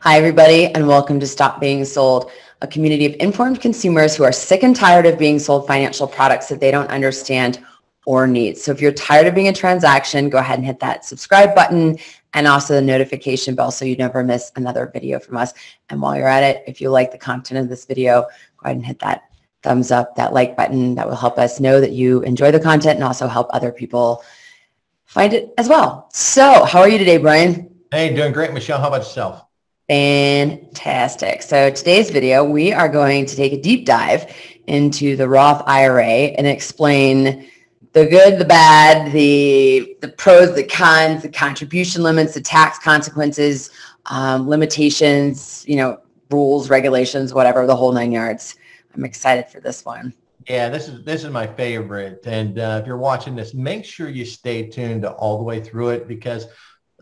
Hi, everybody, and welcome to Stop Being Sold, a community of informed consumers who are sick and tired of being sold financial products that they don't understand or need. So if you're tired of being a transaction, go ahead and hit that subscribe button and also the notification bell so you never miss another video from us. And while you're at it, if you like the content of this video, go ahead and hit that thumbs up, that like button. That will help us know that you enjoy the content and also help other people find it as well. So how are you today, Brian? Hey, doing great, Michelle. How about yourself? Fantastic. So today's video, we are going to take a deep dive into the Roth IRA and explain the good, the bad, the pros, the cons, the contribution limits, the tax consequences, limitations, rules, regulations, whatever, the whole 9 yards. I'm excited for this one. Yeah, this is my favorite. And if you're watching this, make sure you stay tuned all the way through it, because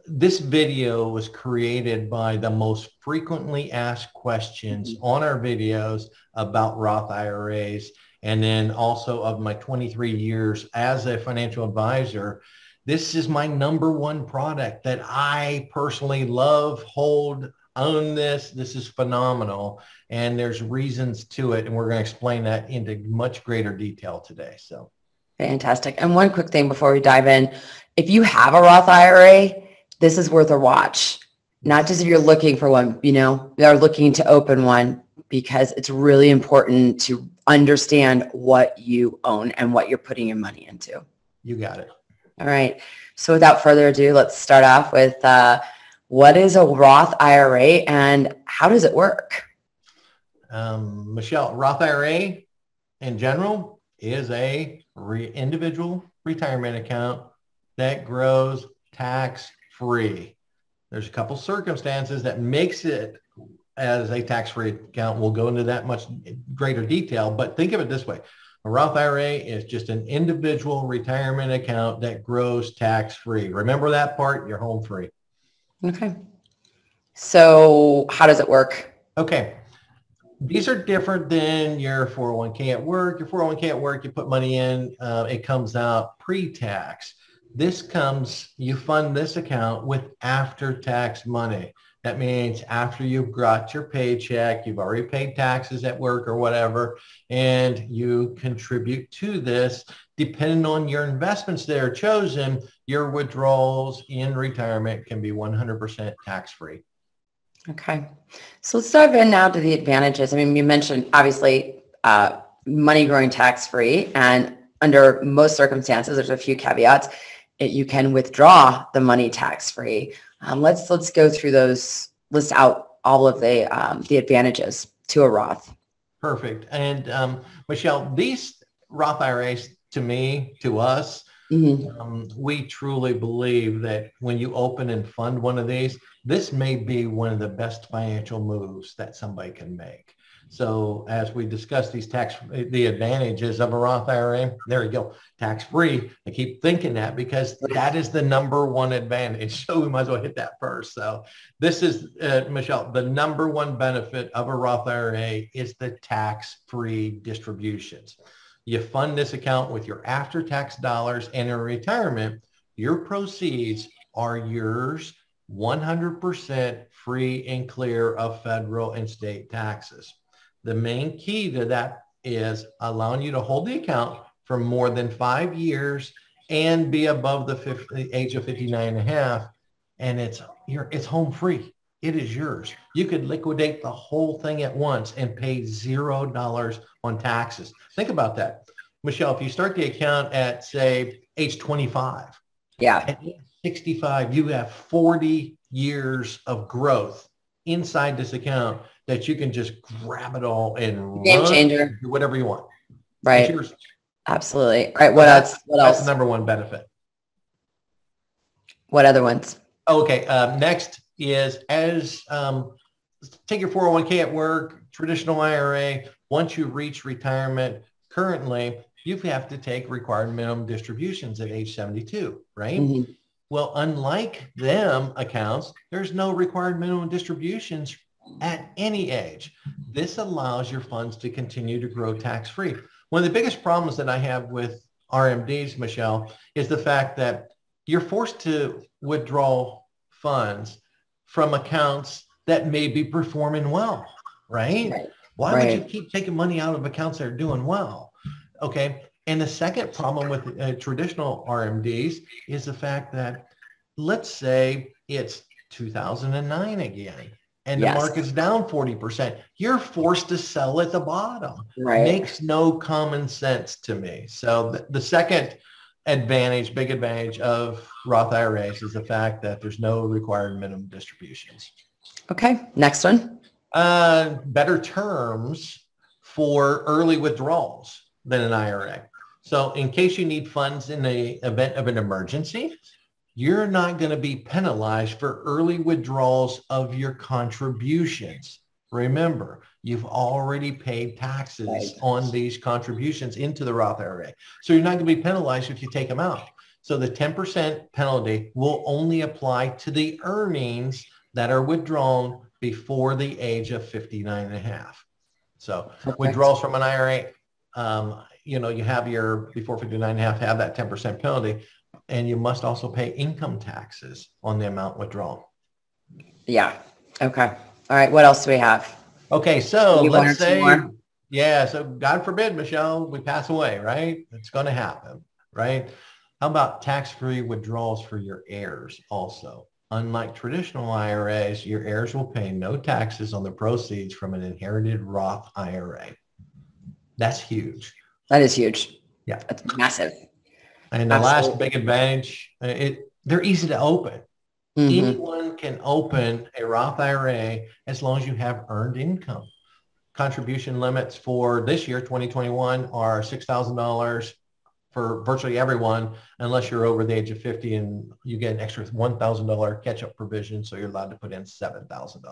this video was created by the most frequently asked questions on our videos about Roth IRAs. And then also of my 23 years as a financial advisor, this is my #1 product that I personally love, hold, own this. This is phenomenal. And there's reasons to it. And we're going to explain that into much greater detail today. So fantastic. And one quick thing before we dive in, if you have a Roth IRA, this is worth a watch, not just if you're looking for one, you're looking to open one, because it's really important to understand what you own and what you're putting your money into. You got it. All right. So without further ado, let's start off with what is a Roth IRA and how does it work? Michelle, Roth IRA in general is a individual retirement account that grows tax-free. There's a couple circumstances that makes it as a tax-free account. We'll go into that much greater detail, but think of it this way. A Roth IRA is just an individual retirement account that grows tax-free. Remember that part, you're home free. Okay. So how does it work? Okay. These are different than your 401k at work. Your 401k at work, you put money in, it comes out pre-tax. You fund this account with after-tax money. That means after you've got your paycheck, you've already paid taxes at work or whatever, and you contribute to this. Depending on your investments that are chosen, your withdrawals in retirement can be 100% tax-free. Okay. So let's dive in now to the advantages. I mean, you mentioned obviously money growing tax-free, and under most circumstances, there's a few caveats. You can withdraw the money tax-free. Let's go through those, list out all of the advantages to a Roth. Perfect. And Michelle, these Roth IRAs, to us, we truly believe that when you open and fund one of these, this may be one of the best financial moves that somebody can make. So as we discuss the advantages of a Roth IRA, there you go, tax-free. I keep thinking that because that is the #1 advantage. So we might as well hit that first. So this is, Michelle, the #1 benefit of a Roth IRA is the tax-free distributions. You fund this account with your after-tax dollars, and in retirement, your proceeds are yours 100% free and clear of federal and state taxes. The main key to that is allowing you to hold the account for more than 5 years and be above the age of 59 and a half, and it's home free. It is yours. You could liquidate the whole thing at once and pay $0 on taxes. Think about that. Michelle, if you start the account at, say, age 25, at age 65, you have 40 years of growth inside this account that you can just grab it all and game changer, do whatever you want. Right. Absolutely. All right. What else? That's the #1 benefit. What other ones? Okay. Next is take your 401k at work, traditional IRA. Once you reach retirement, currently you have to take required minimum distributions at age 72, right? Mm-hmm. Well, unlike them accounts, there's no required minimum distributions at any age. This allows your funds to continue to grow tax-free. One of the biggest problems that I have with RMDs, Michelle, is the fact that you're forced to withdraw funds from accounts that may be performing well, right? Why would you keep taking money out of accounts that are doing well? Okay. And the second problem with traditional RMDs is the fact that, let's say it's 2009 again, and the market's down 40%. You're forced to sell at the bottom. Makes no common sense to me. So the second advantage, big advantage of Roth IRAs is the fact that there's no required minimum distributions. Okay, next one. Better terms for early withdrawals than an IRA. So in case you need funds in the event of an emergency, you're not going to be penalized for early withdrawals of your contributions. Remember, you've already paid taxes on these contributions into the Roth IRA. So you're not going to be penalized if you take them out. So the 10% penalty will only apply to the earnings that are withdrawn before the age of 59 and a half. So withdrawals from an IRA, you know, you have your before 59 and a half, have that 10% penalty. And you must also pay income taxes on the amount withdrawn. Yeah. Okay. All right. What else do we have? Okay. So let's say, so God forbid, Michelle, we pass away, right? It's going to happen, right? How about tax-free withdrawals for your heirs also? Unlike traditional IRAs, your heirs will pay no taxes on the proceeds from an inherited Roth IRA. That's huge. That is huge. Yeah. That's massive. And the last big advantage, they're easy to open. Anyone can open a Roth IRA as long as you have earned income. Contribution limits for this year, 2021, are $6,000 for virtually everyone, unless you're over the age of 50 and you get an extra $1,000 catch-up provision, so you're allowed to put in $7,000.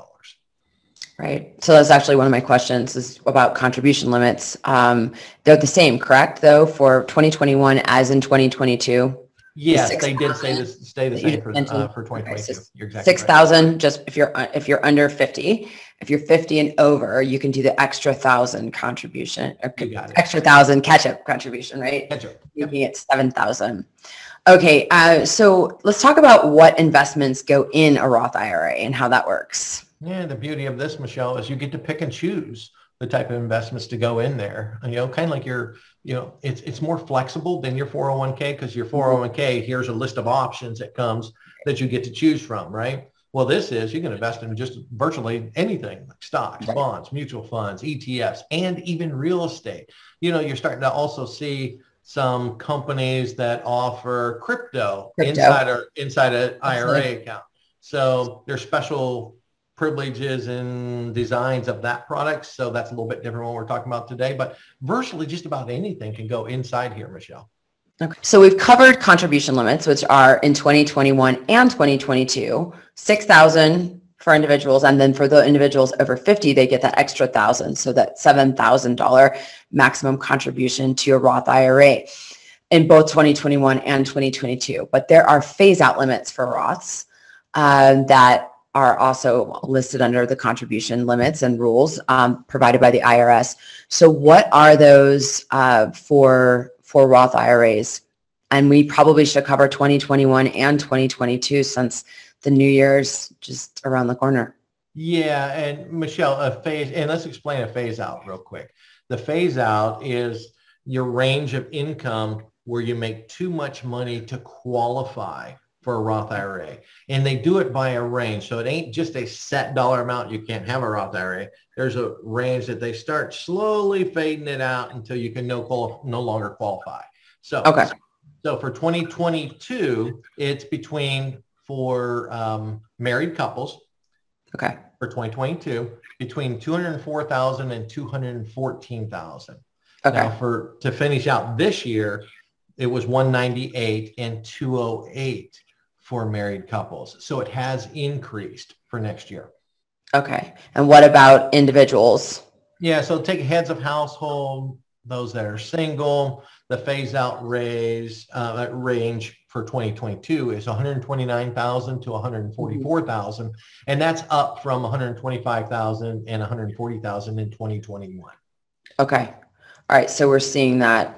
Right. So that's actually one of my questions is about contribution limits. They're the same, correct, though, for 2021 as in 2022? Yes, they did stay the same for 2022. Okay, so you're exactly 6,000 right. Just if you're under 50. If you're 50 and over, you can do the extra 1,000 contribution, or extra 1,000 catch-up contribution, right? Catch-up. Making it 7,000. Okay, so let's talk about what investments go in a Roth IRA and how that works. Yeah, the beauty of this, Michelle, is you get to pick and choose the type of investments to go in there. You know, kind of like it's more flexible than your 401k, because your 401k, here's a list of options that comes that you get to choose from, right? Well, this is, you can invest in just virtually anything, like stocks, bonds, mutual funds, ETFs, and even real estate. You know, you're starting to also see some companies that offer crypto. inside an IRA account. So there's special privileges and designs of that product. So that's a little bit different what we're talking about today, but virtually just about anything can go inside here, Michelle. Okay. So we've covered contribution limits, which are in 2021 and 2022, 6,000 for individuals. And then for the individuals over 50, they get that extra 1,000. So that $7,000 maximum contribution to your Roth IRA in both 2021 and 2022. But there are phase out limits for Roths that are also listed under the contribution limits and rules provided by the IRS. So what are those for Roth IRAs? And we probably should cover 2021 and 2022 since the new year's just around the corner. Yeah, and Michelle, let's explain a phase out real quick. The phase out is your range of income where you make too much money to qualify for a Roth IRA. And they do it by a range. So it ain't just a set dollar amount. You can't have a Roth IRA. There's a range that they start slowly fading it out until you can no longer qualify. So, so for 2022, it's for married couples. Okay. For 2022, between 204,000 and 214,000. Okay. Now to finish out this year, it was 198 and 208 for married couples. So it has increased for next year. Okay. And what about individuals? Yeah. So take heads of household, those that are single, the phase out range for 2022 is 129,000 to 144,000. And that's up from 125,000 and 140,000 in 2021. Okay. All right. So we're seeing the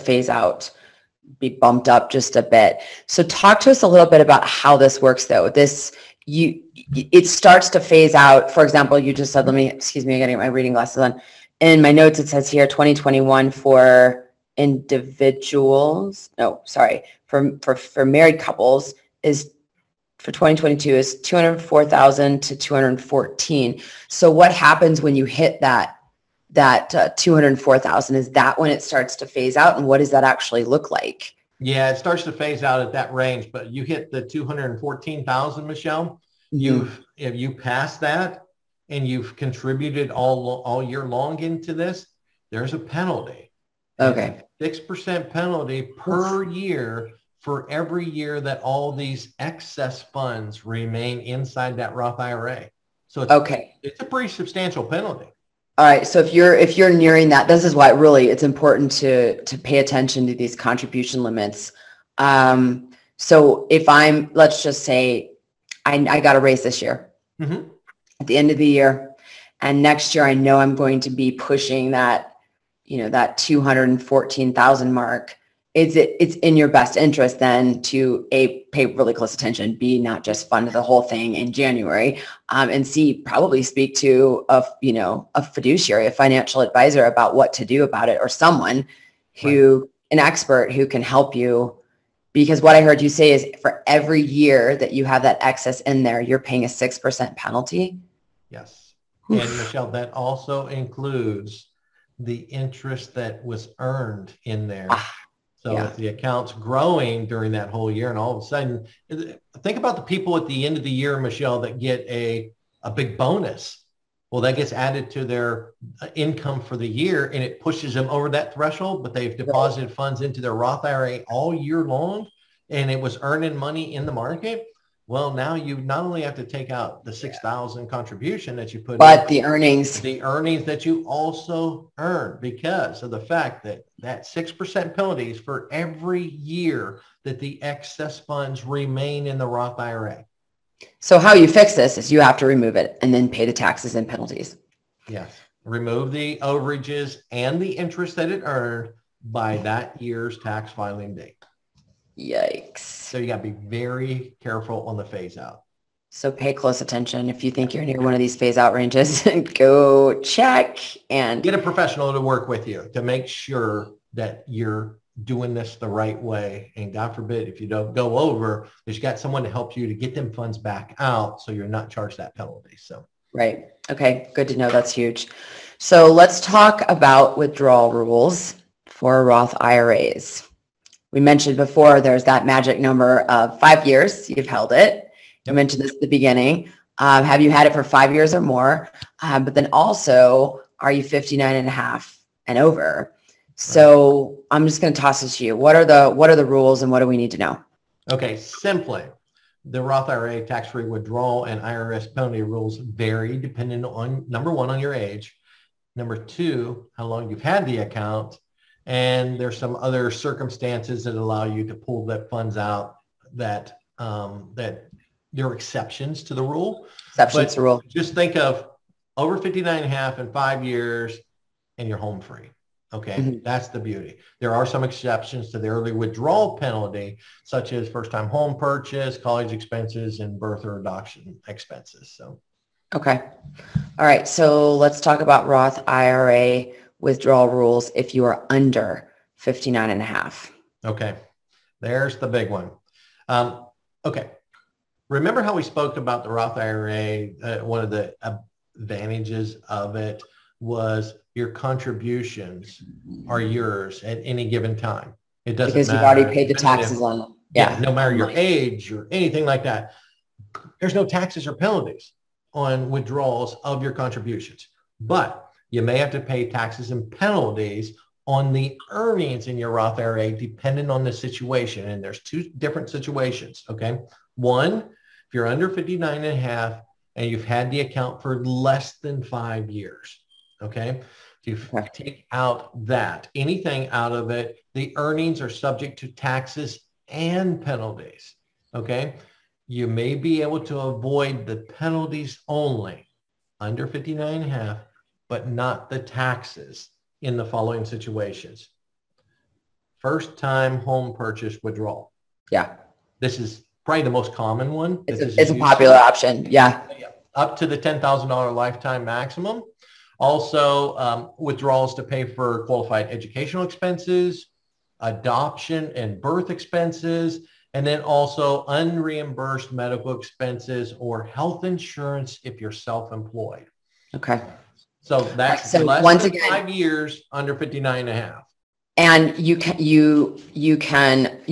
phase out be bumped up just a bit. So talk to us a little bit about how this works though. it starts to phase out. For example, you just said, excuse me, I gotta get my reading glasses on. In my notes, it says here 2021 for individuals. No, sorry, for married couples is for 2022 is 204,000 to 214. So what happens when you hit that 204,000? Is that when it starts to phase out, and what does that actually look like? Yeah, it starts to phase out at that range, but you hit the 214,000, Michelle. If you pass that and you've contributed all year long into this, there's a penalty. Okay. 6% penalty per year for every year that all these excess funds remain inside that Roth IRA. So it's a pretty substantial penalty. All right. So if you're nearing that, this is why it's important to pay attention to these contribution limits. So if let's just say I got a raise this year at the end of the year, and next year I know I'm going to be pushing that 214,000 mark. It's in your best interest then to pay really close attention, B, not just fund the whole thing in January, and C, probably speak to a fiduciary, a financial advisor about what to do about it, or someone an expert who can help you. Because what I heard you say is for every year that you have that excess in there, you're paying a 6% penalty. Yes. And Michelle, that also includes the interest that was earned in there. So if the account's growing during that whole year, and all of a sudden, think about the people at the end of the year, Michelle, that get a big bonus. Well, that gets added to their income for the year, and it pushes them over that threshold, but they've deposited funds into their Roth IRA all year long, and it was earning money in the market. Well, now you not only have to take out the 6,000 contribution that you put but in, the earnings that you also earn, because of the fact that 6% penalties for every year that the excess funds remain in the Roth IRA. So how you fix this is you have to remove it and then pay the taxes and penalties. Yes. Remove the overages and the interest that it earned by that year's tax filing date. Yikes. So you got to be very careful on the phase out. So pay close attention. If you think you're near one of these phase out ranges, go check and get a professional to work with you to make sure that you're doing this the right way. And God forbid, if you don't go over, there's got someone to help you to get them funds back out so you're not charged that penalty. So right. Okay. Good to know. That's huge. So let's talk about withdrawal rules for Roth IRAs. We mentioned before there's that magic number of 5 years. You've held it. You mentioned this at the beginning. Have you had it for 5 years or more? But then also, are you 59 and a half and over? So I'm just going to toss this to you. What are the rules and what do we need to know? Okay, simply, the Roth IRA tax-free withdrawal and IRS penalty rules vary depending on, number one, on your age. Number two, how long you've had the account. And there's some other circumstances that allow you to pull that funds out that there are exceptions to the rule. Exceptions to the rule. Just think of over 59 and a half in 5 years and you're home free. Okay, That's the beauty. There are some exceptions to the early withdrawal penalty, such as first-time home purchase, college expenses, and birth or adoption expenses. So, okay. All right. So let's talk about Roth IRA withdrawal rules if you are under 59 and a half. Okay. There's the big one. Okay. Remember how we spoke about the Roth IRA? One of the advantages of it was your contributions are yours at any given time. It doesn't matter. Because you've already paid the taxes on them. Yeah. No matter your age or anything like that. There's no taxes or penalties on withdrawals of your contributions. But you may have to pay taxes and penalties on the earnings in your Roth IRA depending on the situation. And there's two different situations, okay? One, if you're under 59 and a half and you've had the account for less than 5 years, okay? If you take out that, anything out of it, the earnings are subject to taxes and penalties, okay? You may be able to avoid the penalties only under 59 and a half, but not the taxes in the following situations. First time home purchase withdrawal. Yeah. This is probably the most common one. It's a popular option. Yeah. Up to the $10,000 lifetime maximum. Also, withdrawals to pay for qualified educational expenses, adoption and birth expenses, and then also unreimbursed medical expenses or health insurance if you're self-employed. Okay. So that's less than 5 years, under 59 and a half. And you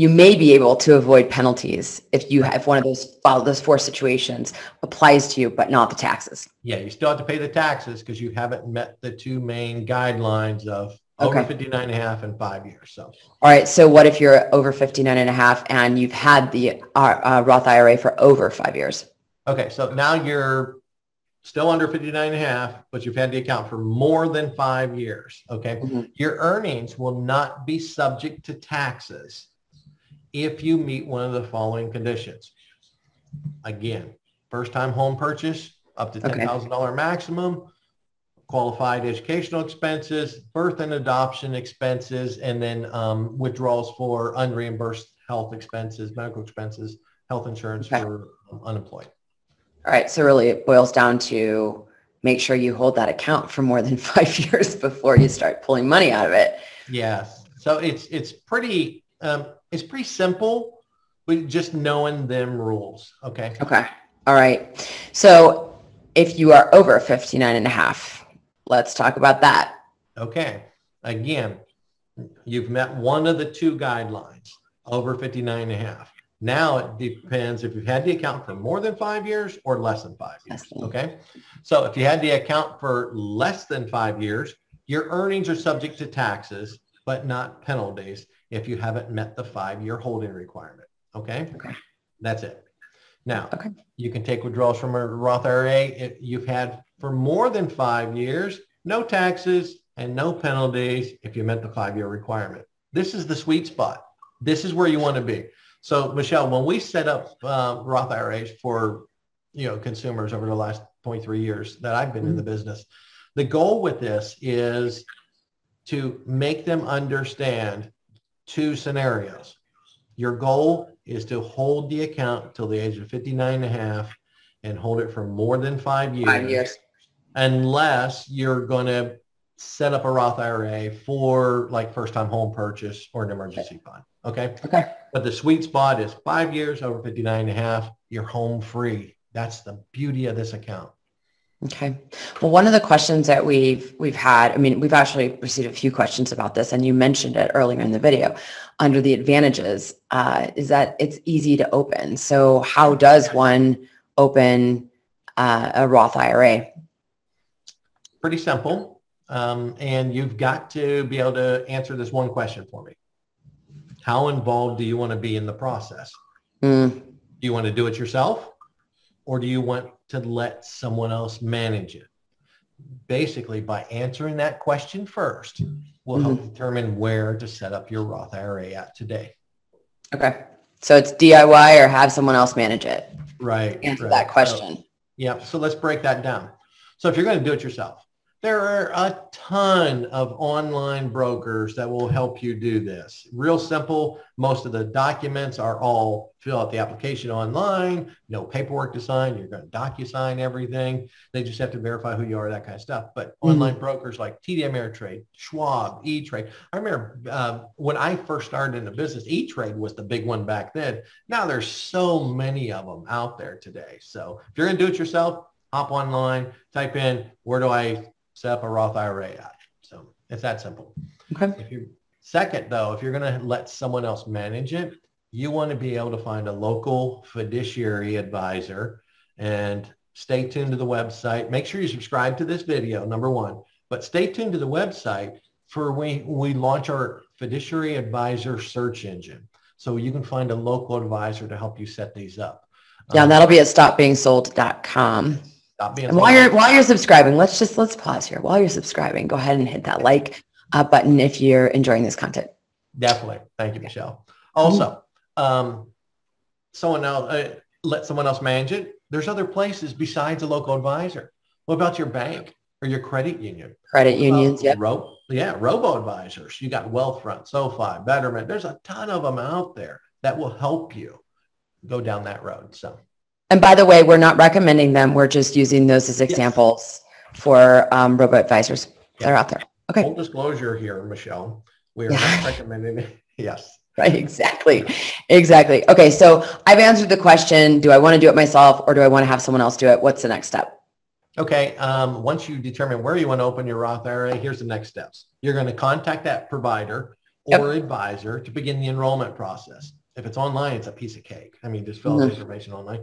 may be able to avoid penalties if one of those 4 situations applies to you, but not the taxes. Yeah, you still have to pay the taxes because you haven't met the 2 main guidelines of over 59 and a half and 5 years. So, all right. So what if you're over 59 and a half and you've had the Roth IRA for over 5 years? Okay. So now you're still under 59 and a half, but you've had the account for more than 5 years. Okay. Mm-hmm. Your earnings will not be subject to taxes if you meet one of the following conditions. Again, first time home purchase, up to $10,000 maximum, qualified educational expenses, birth and adoption expenses, and then withdrawals for unreimbursed health expenses, medical expenses, health insurance for unemployed. All right. So really it boils down to make sure you hold that account for more than 5 years before you start pulling money out of it. Yes. So it's pretty simple with just knowing them rules. Okay. Okay. All right. So if you are over 59 and a half, let's talk about that. Okay. Again, you've met one of the 2 guidelines, over 59 and a half. Now it depends if you've had the account for more than 5 years or less than 5 years. Okay. So if you had the account for less than 5 years, your earnings are subject to taxes, but not penalties if you haven't met the 5-year holding requirement. Okay. Okay. That's it. Now, you can take withdrawals from a Roth IRA if you've had for more than 5 years, no taxes and no penalties if you met the 5-year requirement. This is the sweet spot. This is where you want to be. So, Michelle, when we set up Roth IRAs for consumers over the last 23 years that I've been in the business, the goal with this is to make them understand 2 scenarios. Your goal is to hold the account till the age of 59 and a half and hold it for more than 5 years. 5 years. Unless you're going to set up a Roth IRA for like first-time home purchase or an emergency fund. Okay. Okay. But the sweet spot is 5 years over 59 and a half. You're home free. That's the beauty of this account. Okay. Well, one of the questions that we've had, I mean, we've actually received a few questions about this, and you mentioned it earlier in the video. Under the advantages, is that it's easy to open. So how does one open a Roth IRA? Pretty simple. And you've got to be able to answer this one question for me. How involved do you want to be in the process? Do you want to do it yourself, or do you want to let someone else manage it? Basically, by answering that question first, will help determine where to set up your Roth IRA at today. Okay. So it's DIY or have someone else manage it. Right. Answer that question. So let's break that down. So if you're going to do it yourself, there are a ton of online brokers that will help you do this. Real simple. Most of the documents are all fill out the application online, no paperwork to sign. You're going to DocuSign everything. They just have to verify who you are, that kind of stuff. But online brokers like TD Ameritrade, Schwab, E-Trade. I remember when I first started in the business, E-Trade was the big one back then. Now there's so many of them out there today. So if you're going to do it yourself, hop online, type in, where do I set up a Roth IRA at? So it's that simple. Okay. If you're going to let someone else manage it, you want to be able to find a local fiduciary advisor and stay tuned to the website. Make sure you subscribe to this video, number one, but stay tuned to the website for when we launch our fiduciary advisor search engine. So you can find a local advisor to help you set these up. Yeah, that'll be at stopbeingsold.com. And while you're subscribing, let's pause here. While you're subscribing, go ahead and hit that like button if you're enjoying this content. Definitely. Thank you, Michelle. Also, let someone else manage it. There's other places besides a local advisor. What about your bank or your credit union? Credit unions, yeah. Robo-advisors. You got Wealthfront, SoFi, Betterment. There's a ton of them out there that will help you go down that road. So, and by the way, we're not recommending them. We're just using those as examples for robo-advisors that are out there. Okay. Full disclosure here, Michelle. We are not recommending it. Yes. Right. Exactly. Exactly. Okay. So I've answered the question. Do I want to do it myself or do I want to have someone else do it? What's the next step? Okay. Once you determine where you want to open your Roth IRA, here's the next steps. You're going to contact that provider or advisor to begin the enrollment process. If it's online, it's a piece of cake. I mean, just fill out the information online.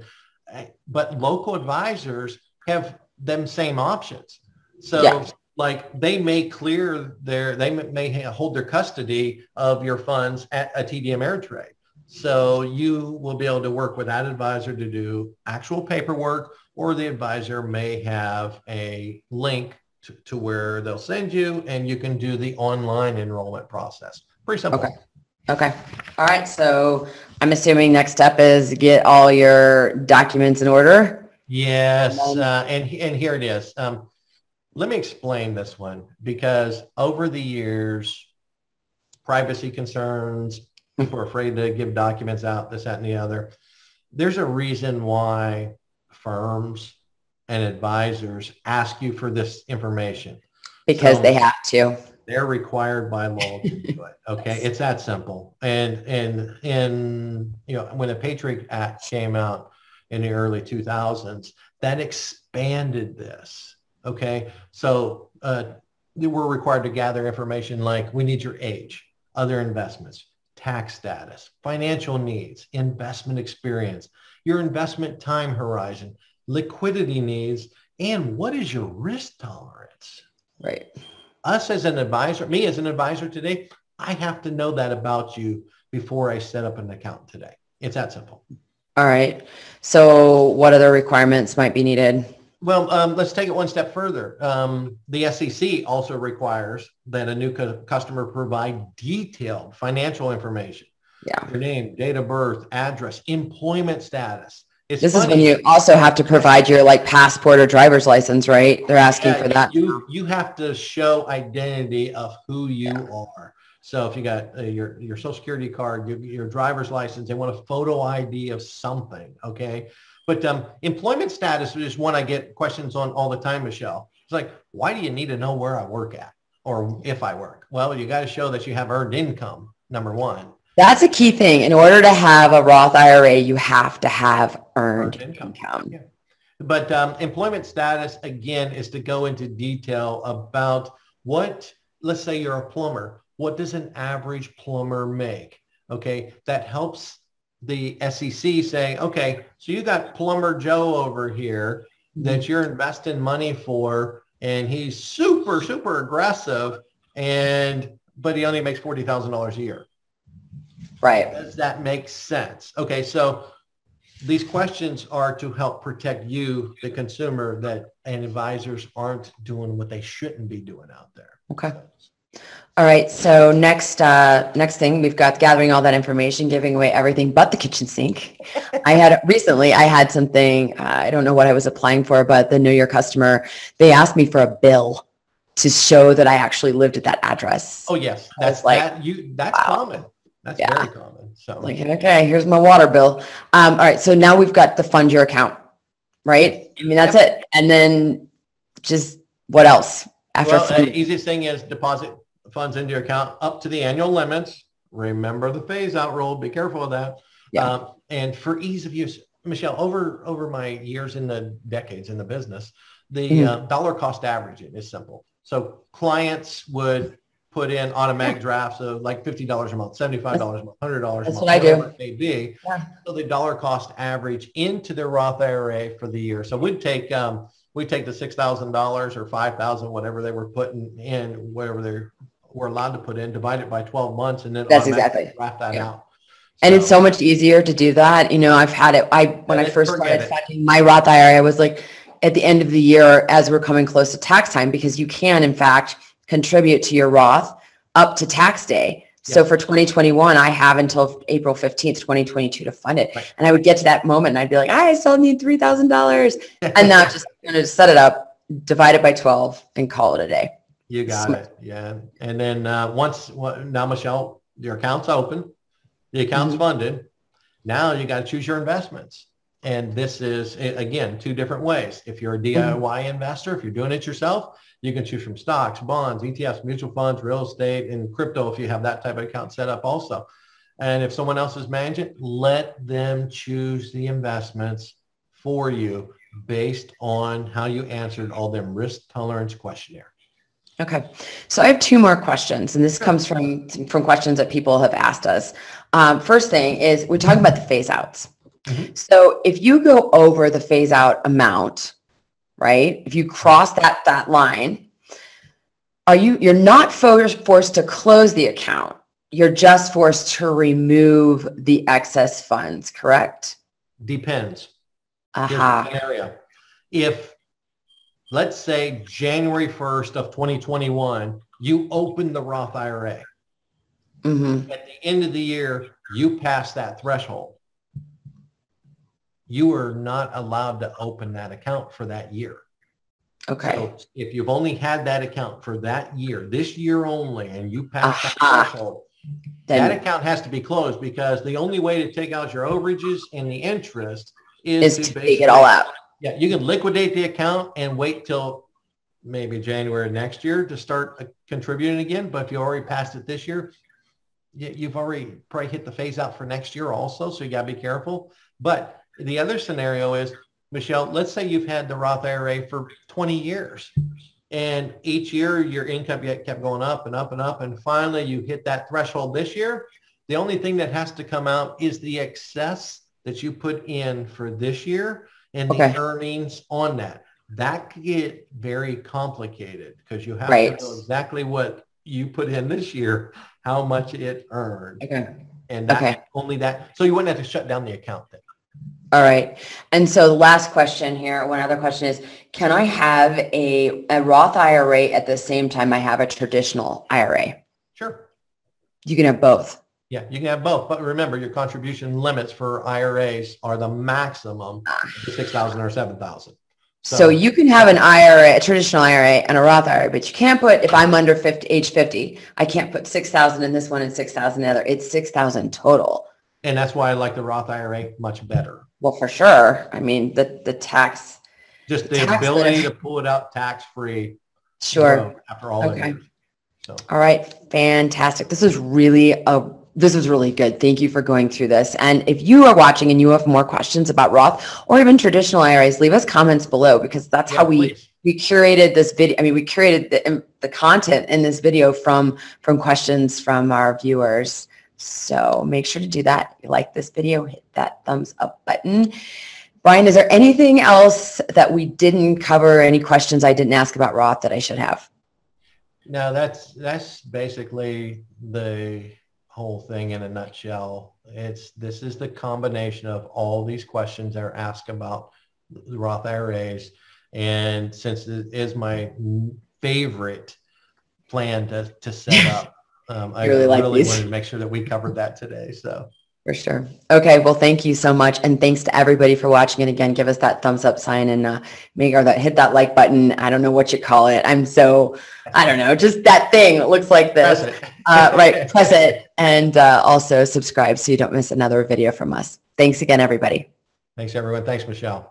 But local advisors have them same options. So like they may clear they may hold their custody of your funds at a TD Ameritrade. So you will be able to work with that advisor to do actual paperwork, or the advisor may have a link to where they'll send you and you can do the online enrollment process. Pretty simple. Okay. Okay. All right. So I'm assuming next step is get all your documents in order. Yes. And here it is. Let me explain this one, because over the years, privacy concerns, people are afraid to give documents out, this, that, and the other. There's a reason why firms and advisors ask you for this information. Because they have to. They're required by law to do it. Okay. It's that simple. And you know, when the Patriot Act came out in the early 2000s, that expanded this. Okay. So they were required to gather information like we need your age, other investments, tax status, financial needs, investment experience, your investment time horizon, liquidity needs, and what is your risk tolerance? Right. Us as an advisor, me as an advisor today, I have to know that about you before I set up an account today. It's that simple. All right. So what other requirements might be needed? Well, let's take it one step further. The SEC also requires that a new customer provide detailed financial information. Yeah. Your name, date of birth, address, employment status. This is when you also have to provide your like passport or driver's license, right? They're asking for that. You have to show identity of who you are. So if you got your social security card, your driver's license, they want a photo ID of something. Okay. But employment status is one I get questions on all the time, Michelle. It's like, why do you need to know where I work at or if I work? Well, you got to show that you have earned income, number one. That's a key thing. In order to have a Roth IRA, you have to have earned income. Yeah. But employment status, again, is to go into detail about what, let's say you're a plumber. What does an average plumber make? Okay, that helps the SEC say, okay, so you got plumber Joe over here that you're investing money for, and he's super, super aggressive, but he only makes $40,000 a year. Right. Does that make sense? Okay, so these questions are to help protect you, the consumer, and advisors aren't doing what they shouldn't be doing out there. Okay. All right. So next thing, we've got gathering all that information, giving away everything but the kitchen sink. I had something, I don't know what I was applying for, but the New Year customer, they asked me for a bill to show that I actually lived at that address. Oh yes. That's common. That's very common. So like, okay, here's my water bill. All right. So now we've got the fund your account, right? I mean, that's it. And then just what else? The easiest thing is deposit funds into your account up to the annual limits. Remember the phase out rule. Be careful of that. Yeah. And for ease of use, Michelle, over my years in the decades in the business, the dollar cost averaging is simple. So clients would put in automatic drafts of like $50 a month, $75 a month, $100 a month. That's what I do. It may be. Yeah. So the dollar cost average into their Roth IRA for the year. So we'd take the $6,000 or $5,000, whatever they were putting in, whatever they were allowed to put in, divide it by 12 months, and then that's exactly draft that out. And it's so much easier to do that. You know, I've had it. When I first started funding my Roth IRA, I was like, at the end of the year, as we're coming close to tax time, because you can, in fact, contribute to your Roth up to tax day. Yeah. So for 2021, I have until April 15th, 2022 to fund it. Right. And I would get to that moment and I'd be like, I still need $3,000. And now just going to set it up, divide it by 12 and call it a day. You got it. Yeah. And then now, Michelle, your account's open. The account's funded. Now you got to choose your investments. And this is, again, two different ways. If you're a DIY investor, if you're doing it yourself, you can choose from stocks, bonds, ETFs, mutual funds, real estate, and crypto if you have that type of account set up also. And if someone else is managing, let them choose the investments for you based on how you answered all them risk tolerance questionnaire. Okay. So I have two more questions, and this comes from questions that people have asked us. First thing is we're talking about the phase outs. Mm-hmm. So if you go over the phase out amount, right? If you cross that line, you're not forced to close the account. You're just forced to remove the excess funds, correct? Depends. Aha. Scenario. If, let's say, January 1st of 2021, you open the Roth IRA. Mm-hmm. At the end of the year, you pass that threshold. You are not allowed to open that account for that year. Okay. So if you've only had that account for that year, this year only, and you pass that threshold, that account has to be closed, because the only way to take out your overages and the interest is to take it all out. Yeah, you can liquidate the account and wait till maybe January next year to start contributing again. But if you already passed it this year, you've already probably hit the phase out for next year also. So you got to be careful. But the other scenario is, Michelle, let's say you've had the Roth IRA for 20 years. And each year your income kept going up and up and up. And finally you hit that threshold this year. The only thing that has to come out is the excess that you put in for this year and the earnings on that. That could get very complicated, because you have to know exactly what you put in this year, how much it earned. Okay. And that only that. So you wouldn't have to shut down the account then. All right. And so the last question here, one other question is, can I have a Roth IRA at the same time I have a traditional IRA? Sure. You can have both. Yeah, you can have both. But remember, your contribution limits for IRAs are the maximum $6,000 or $7,000. So you can have an IRA, a traditional IRA, and a Roth IRA, but you can't put, if I'm under age 50, I can't put $6,000 in this one and $6,000 in the other. It's $6,000 total. And that's why I like the Roth IRA much better. Well, for sure. I mean, the tax. Just the ability to pull it out tax-free. Sure. After all the years. So. All right. Fantastic. This is really good. Thank you for going through this. And if you are watching and you have more questions about Roth or even traditional IRAs, leave us comments below, because that's how we curated this video. I mean, we curated the content in this video from questions from our viewers. So make sure to do that. If you like this video, hit that thumbs up button. Brian, is there anything else that we didn't cover? Any questions I didn't ask about Roth that I should have? No, that's basically the whole thing in a nutshell. This is the combination of all these questions that are asked about the Roth IRAs. And since it is my favorite plan to set up, I really wanted to make sure that we covered that today. So for sure. Okay. Well, thank you so much. And thanks to everybody for watching. And again, give us that thumbs up sign and hit that like button. I don't know what you call it. I don't know, just that thing that looks like this. Press it. And also subscribe so you don't miss another video from us. Thanks again, everybody. Thanks, everyone. Thanks, Michelle.